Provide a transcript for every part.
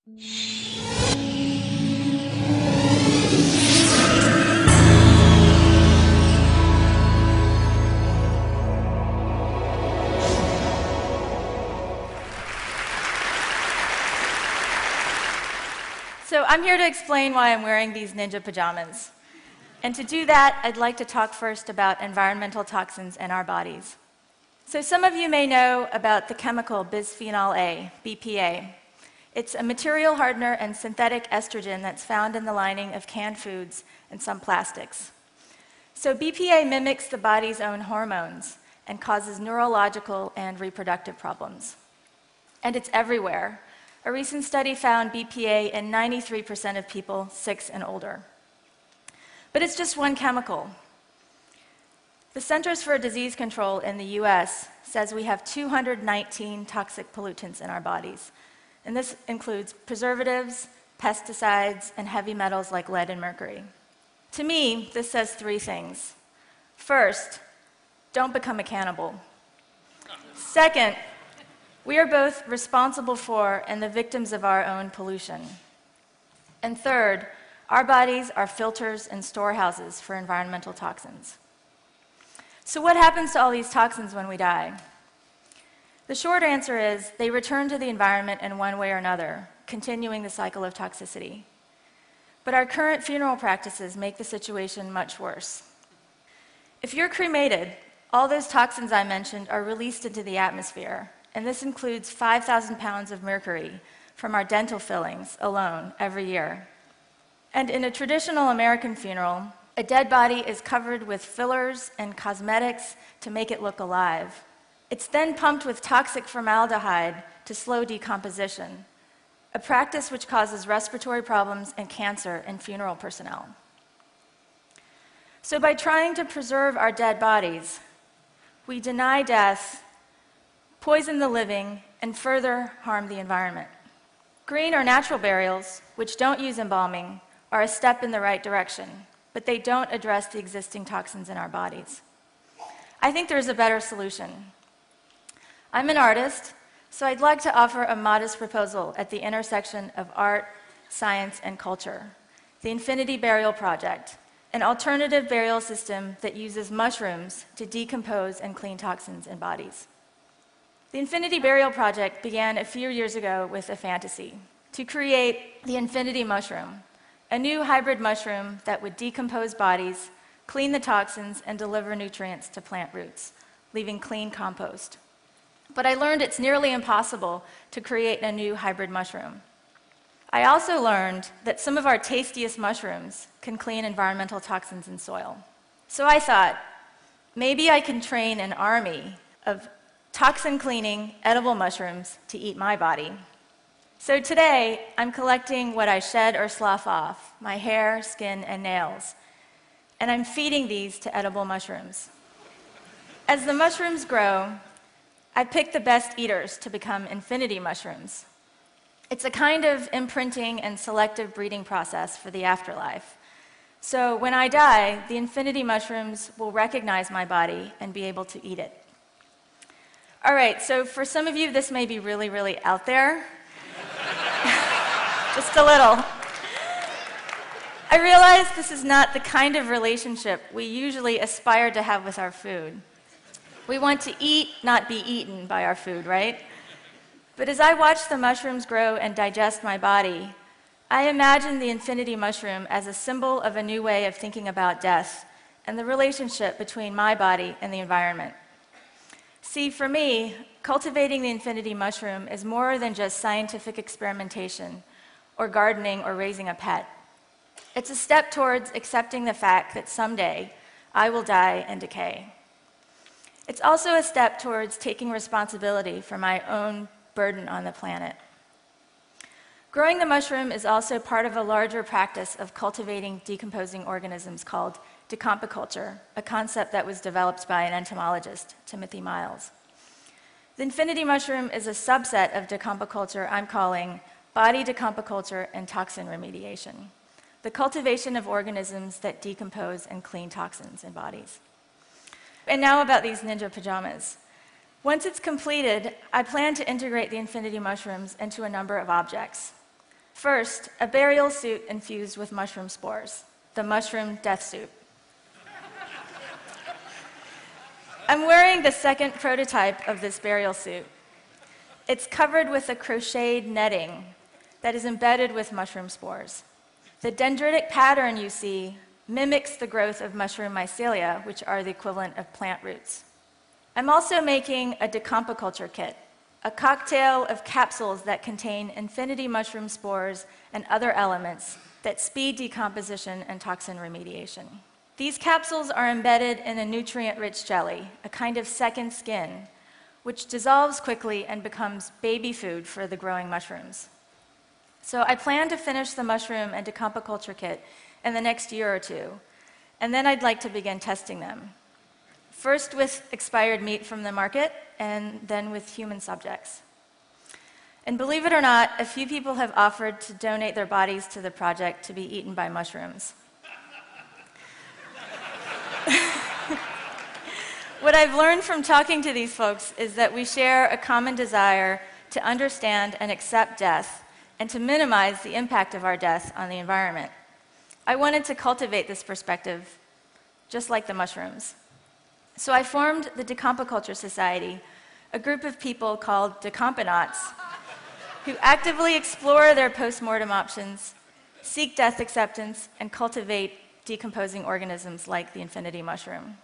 So I'm here to explain why I'm wearing these ninja pajamas. And to do that, I'd like to talk first about environmental toxins in our bodies. So some of you may know about the chemical bisphenol A, BPA. It's a material hardener and synthetic estrogen that's found in the lining of canned foods and some plastics. So BPA mimics the body's own hormones and causes neurological and reproductive problems. And it's everywhere. A recent study found BPA in 93% of people 6 and older. But it's just one chemical. The Centers for Disease Control in the US says we have 219 toxic pollutants in our bodies. And this includes preservatives, pesticides, and heavy metals like lead and mercury. To me, this says 3 things. First, don't become a cannibal. Second, we are both responsible for and the victims of our own pollution. And third, our bodies are filters and storehouses for environmental toxins. So what happens to all these toxins when we die? The short answer is they return to the environment in one way or another, continuing the cycle of toxicity. But our current funeral practices make the situation much worse. If you're cremated, all those toxins I mentioned are released into the atmosphere, and this includes 5,000 pounds of mercury from our dental fillings alone every year. And in a traditional American funeral, a dead body is covered with fillers and cosmetics to make it look alive. It's then pumped with toxic formaldehyde to slow decomposition, a practice which causes respiratory problems and cancer in funeral personnel. So by trying to preserve our dead bodies, we deny death, poison the living, and further harm the environment. Green or natural burials, which don't use embalming, are a step in the right direction, but they don't address the existing toxins in our bodies. I think there's a better solution. I'm an artist, so I'd like to offer a modest proposal at the intersection of art, science, and culture, the Infinity Burial Project, an alternative burial system that uses mushrooms to decompose and clean toxins in bodies. The Infinity Burial Project began a few years ago with a fantasy to create the Infinity Mushroom, a new hybrid mushroom that would decompose bodies, clean the toxins, and deliver nutrients to plant roots, leaving clean compost. But I learned it's nearly impossible to create a new hybrid mushroom. I also learned that some of our tastiest mushrooms can clean environmental toxins in soil. So I thought, maybe I can train an army of toxin-cleaning edible mushrooms to eat my body. So today, I'm collecting what I shed or slough off, my hair, skin, and nails, and I'm feeding these to edible mushrooms. As the mushrooms grow, I pick the best eaters to become infinity mushrooms. It's a kind of imprinting and selective breeding process for the afterlife. So when I die, the infinity mushrooms will recognize my body and be able to eat it. All right, so for some of you, this may be really, really out there. Just a little. I realize this is not the kind of relationship we usually aspire to have with our food. We want to eat, not be eaten by our food, right? But as I watch the mushrooms grow and digest my body, I imagine the infinity mushroom as a symbol of a new way of thinking about death and the relationship between my body and the environment. See, for me, cultivating the infinity mushroom is more than just scientific experimentation or gardening or raising a pet. It's a step towards accepting the fact that someday I will die and decay. It's also a step towards taking responsibility for my own burden on the planet. Growing the mushroom is also part of a larger practice of cultivating decomposing organisms called decompiculture, a concept that was developed by an entomologist, Timothy Miles. The infinity mushroom is a subset of decompiculture I'm calling body decompiculture and toxin remediation, the cultivation of organisms that decompose and clean toxins in bodies. And now about these ninja pajamas. Once it's completed, I plan to integrate the infinity mushrooms into a number of objects. First, a burial suit infused with mushroom spores, the mushroom death suit. I'm wearing the second prototype of this burial suit. It's covered with a crocheted netting that is embedded with mushroom spores. The dendritic pattern you see mimics the growth of mushroom mycelia, which are the equivalent of plant roots. I'm also making a decompiculture kit, a cocktail of capsules that contain infinity mushroom spores and other elements that speed decomposition and toxin remediation. These capsules are embedded in a nutrient-rich jelly, a kind of second skin, which dissolves quickly and becomes baby food for the growing mushrooms. So I plan to finish the mushroom and decompiculture kit in the next year or two, and then I'd like to begin testing them. First with expired meat from the market, and then with human subjects. And believe it or not, a few people have offered to donate their bodies to the project to be eaten by mushrooms. What I've learned from talking to these folks is that we share a common desire to understand and accept death and to minimize the impact of our death on the environment. I wanted to cultivate this perspective, just like the mushrooms. So I formed the Decompiculture Society, a group of people called Decomponauts, who actively explore their post-mortem options, seek death acceptance, and cultivate decomposing organisms like the infinity mushroom.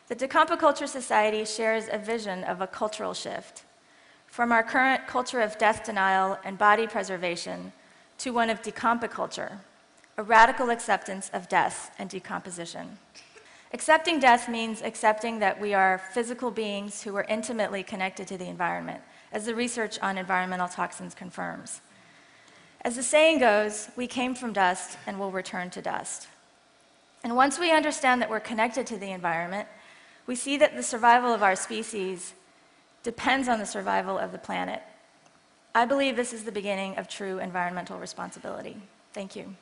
The Decompiculture Society shares a vision of a cultural shift from our current culture of death denial and body preservation to one of decompiculture, a radical acceptance of death and decomposition. Accepting death means accepting that we are physical beings who are intimately connected to the environment, as the research on environmental toxins confirms. As the saying goes, we came from dust and will return to dust. And once we understand that we're connected to the environment, we see that the survival of our species depends on the survival of the planet. I believe this is the beginning of true environmental responsibility. Thank you.